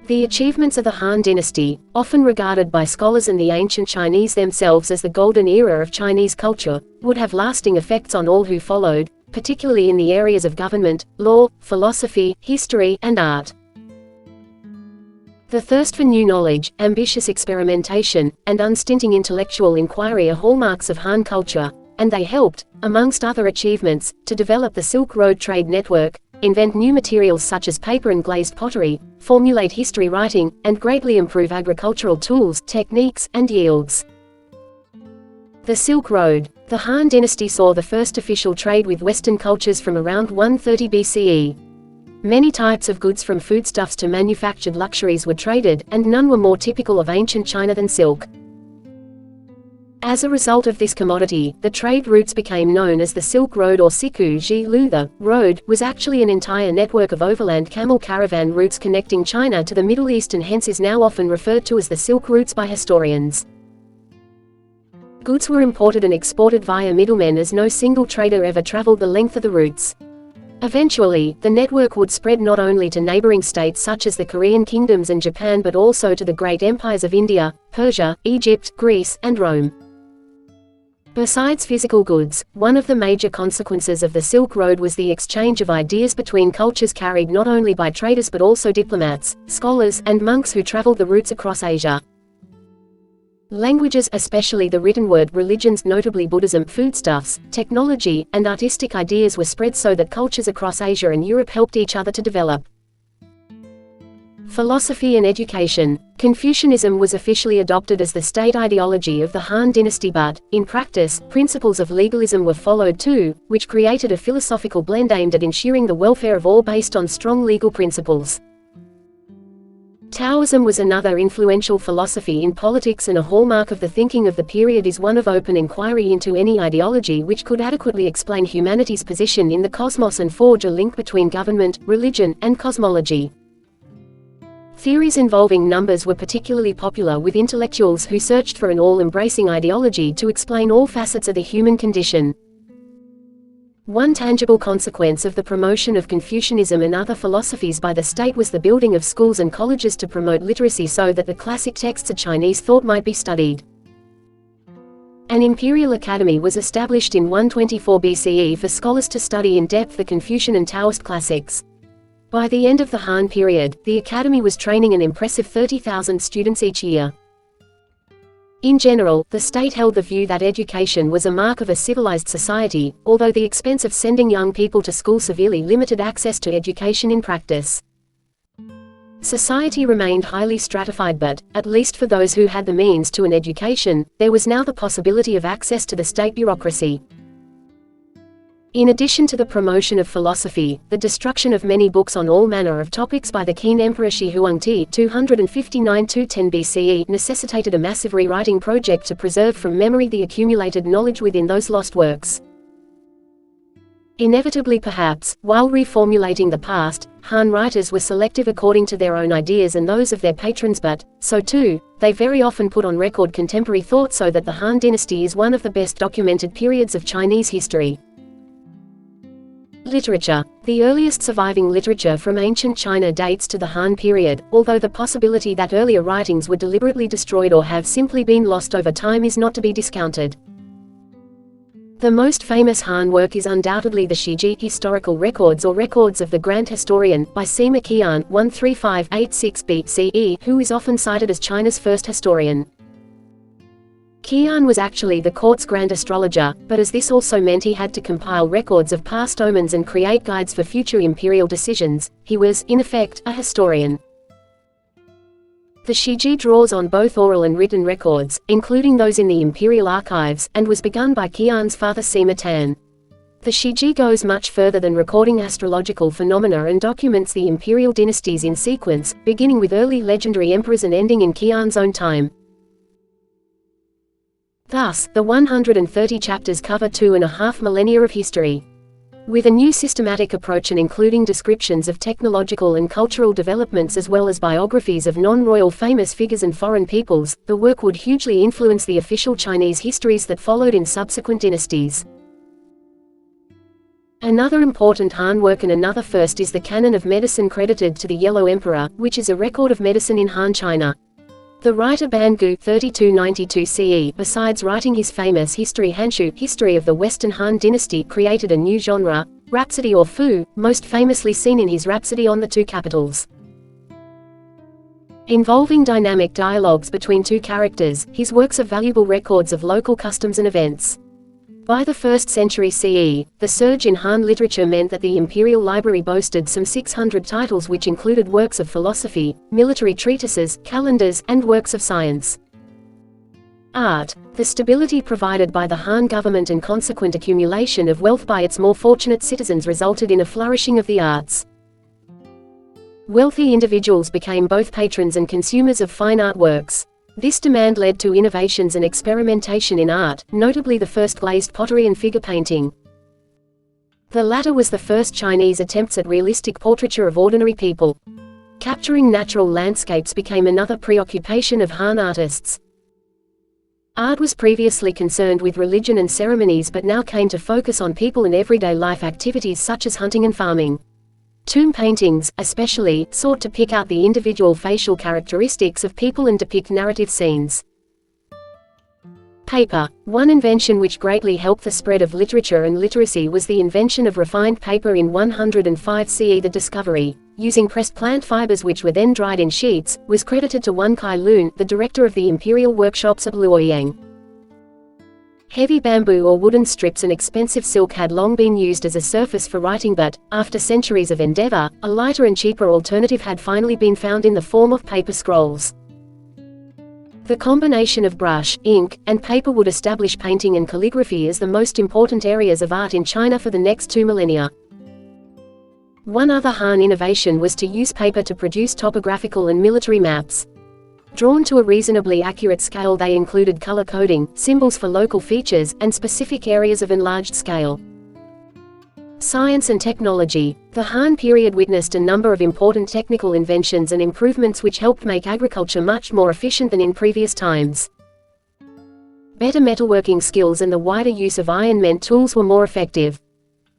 The achievements of the Han Dynasty, often regarded by scholars and the ancient Chinese themselves as the golden era of Chinese culture, would have lasting effects on all who followed, particularly in the areas of government, law, philosophy, history, and art. The thirst for new knowledge, ambitious experimentation, and unstinting intellectual inquiry are hallmarks of Han culture, and they helped, amongst other achievements, to develop the Silk Road trade network, invent new materials such as paper and glazed pottery, formulate history writing, and greatly improve agricultural tools, techniques, and yields. The Silk Road. The Han Dynasty saw the first official trade with Western cultures from around 130 BCE. Many types of goods from foodstuffs to manufactured luxuries were traded, and none were more typical of ancient China than silk. As a result of this commodity, the trade routes became known as the Silk Road or Siku Ji Lu. The road was actually an entire network of overland camel caravan routes connecting China to the Middle East and hence is now often referred to as the Silk Routes by historians. Goods were imported and exported via middlemen as no single trader ever traveled the length of the routes. Eventually, the network would spread not only to neighboring states such as the Korean kingdoms and Japan but also to the great empires of India, Persia, Egypt, Greece, and Rome. Besides physical goods, one of the major consequences of the Silk Road was the exchange of ideas between cultures carried not only by traders but also diplomats, scholars, and monks who traveled the routes across Asia. Languages, especially the written word, religions, notably Buddhism, foodstuffs, technology, and artistic ideas were spread so that cultures across Asia and Europe helped each other to develop. Philosophy and education. Confucianism was officially adopted as the state ideology of the Han Dynasty but, in practice, principles of legalism were followed too, which created a philosophical blend aimed at ensuring the welfare of all based on strong legal principles. Taoism was another influential philosophy in politics, and a hallmark of the thinking of the period is one of open inquiry into any ideology which could adequately explain humanity's position in the cosmos and forge a link between government, religion, and cosmology. Theories involving numbers were particularly popular with intellectuals who searched for an all-embracing ideology to explain all facets of the human condition. One tangible consequence of the promotion of Confucianism and other philosophies by the state was the building of schools and colleges to promote literacy so that the classic texts of Chinese thought might be studied. An imperial academy was established in 124 BCE for scholars to study in depth the Confucian and Taoist classics. By the end of the Han period, the academy was training an impressive 30,000 students each year. In general, the state held the view that education was a mark of a civilized society, although the expense of sending young people to school severely limited access to education in practice. Society remained highly stratified but, at least for those who had the means to an education, there was now the possibility of access to the state bureaucracy. In addition to the promotion of philosophy, the destruction of many books on all manner of topics by the Qin Emperor Shi Huangdi 259–10 BCE necessitated a massive rewriting project to preserve from memory the accumulated knowledge within those lost works. Inevitably perhaps, while reformulating the past, Han writers were selective according to their own ideas and those of their patrons but, so too, they very often put on record contemporary thought so that the Han Dynasty is one of the best documented periods of Chinese history. Literature. The earliest surviving literature from ancient China dates to the Han period, although the possibility that earlier writings were deliberately destroyed or have simply been lost over time is not to be discounted. The most famous Han work is undoubtedly the Shiji historical records or records of the Grand Historian, by Sima Qian 135–86 BCE, who is often cited as China's first historian. Qian was actually the court's grand astrologer, but as this also meant he had to compile records of past omens and create guides for future imperial decisions, he was, in effect, a historian. The Shiji draws on both oral and written records, including those in the imperial archives, and was begun by Qian's father Sima Tan. The Shiji goes much further than recording astrological phenomena and documents the imperial dynasties in sequence, beginning with early legendary emperors and ending in Qian's own time. Thus, the 130 chapters cover 2.5 millennia of history. With a new systematic approach and including descriptions of technological and cultural developments as well as biographies of non-royal famous figures and foreign peoples, the work would hugely influence the official Chinese histories that followed in subsequent dynasties. Another important Han work and another first is the Canon of Medicine credited to the Yellow Emperor, which is a record of medicine in Han China. The writer Ban Gu 3292 CE, besides writing his famous History Hanshu, History of the Western Han Dynasty, created a new genre, rhapsody or fu, most famously seen in his Rhapsody on the Two Capitals. Involving dynamic dialogues between two characters, his works are valuable records of local customs and events. By the 1st century CE, the surge in Han literature meant that the imperial library boasted some 600 titles which included works of philosophy, military treatises, calendars, and works of science. Art. The stability provided by the Han government and consequent accumulation of wealth by its more fortunate citizens resulted in a flourishing of the arts. Wealthy individuals became both patrons and consumers of fine art works. This demand led to innovations and experimentation in art, notably the first glazed pottery and figure painting. The latter was the first Chinese attempts at realistic portraiture of ordinary people. Capturing natural landscapes became another preoccupation of Han artists. Art was previously concerned with religion and ceremonies but now came to focus on people and everyday life activities such as hunting and farming. Tomb paintings, especially, sought to pick out the individual facial characteristics of people and depict narrative scenes. Paper. One invention which greatly helped the spread of literature and literacy was the invention of refined paper in 105 CE. The discovery, using pressed plant fibers which were then dried in sheets, was credited to Wen Kai Lun, the director of the imperial workshops at Luoyang. Heavy bamboo or wooden strips and expensive silk had long been used as a surface for writing but, after centuries of endeavor, a lighter and cheaper alternative had finally been found in the form of paper scrolls. The combination of brush, ink, and paper would establish painting and calligraphy as the most important areas of art in China for the next 2 millennia. One other Han innovation was to use paper to produce topographical and military maps. Drawn to a reasonably accurate scale, they included color coding, symbols for local features, and specific areas of enlarged scale. Science and technology. The Han period witnessed a number of important technical inventions and improvements which helped make agriculture much more efficient than in previous times. Better metalworking skills and the wider use of iron meant tools were more effective.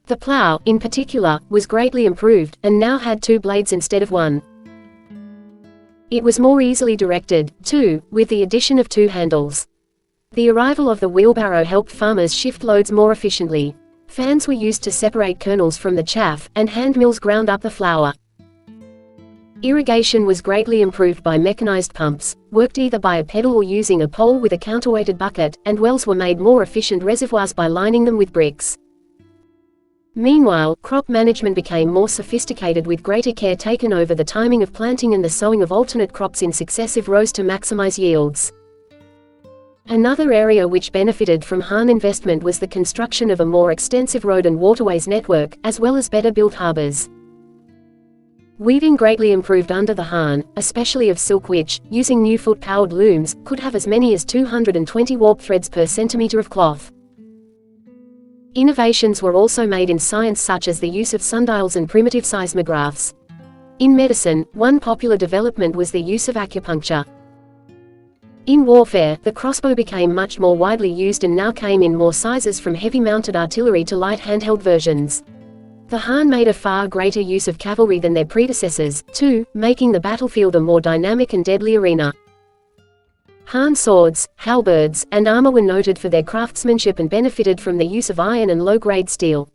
The plow, in particular, was greatly improved, and now had 2 blades instead of 1. It was more easily directed, too, with the addition of 2 handles. The arrival of the wheelbarrow helped farmers shift loads more efficiently. Fans were used to separate kernels from the chaff, and hand mills ground up the flour. Irrigation was greatly improved by mechanized pumps, worked either by a pedal or using a pole with a counterweighted bucket, and wells were made more efficient reservoirs by lining them with bricks. Meanwhile, crop management became more sophisticated with greater care taken over the timing of planting and the sowing of alternate crops in successive rows to maximize yields. Another area which benefited from Han investment was the construction of a more extensive road and waterways network, as well as better built harbors. Weaving greatly improved under the Han, especially of silk which, using new foot-powered looms, could have as many as 220 warp threads per centimeter of cloth. Innovations were also made in science such as the use of sundials and primitive seismographs. In medicine, one popular development was the use of acupuncture. In warfare, the crossbow became much more widely used and now came in more sizes from heavy-mounted artillery to light handheld versions. The Han made a far greater use of cavalry than their predecessors, too, making the battlefield a more dynamic and deadly arena. Han swords, halberds, and armor were noted for their craftsmanship and benefited from the use of iron and low-grade steel.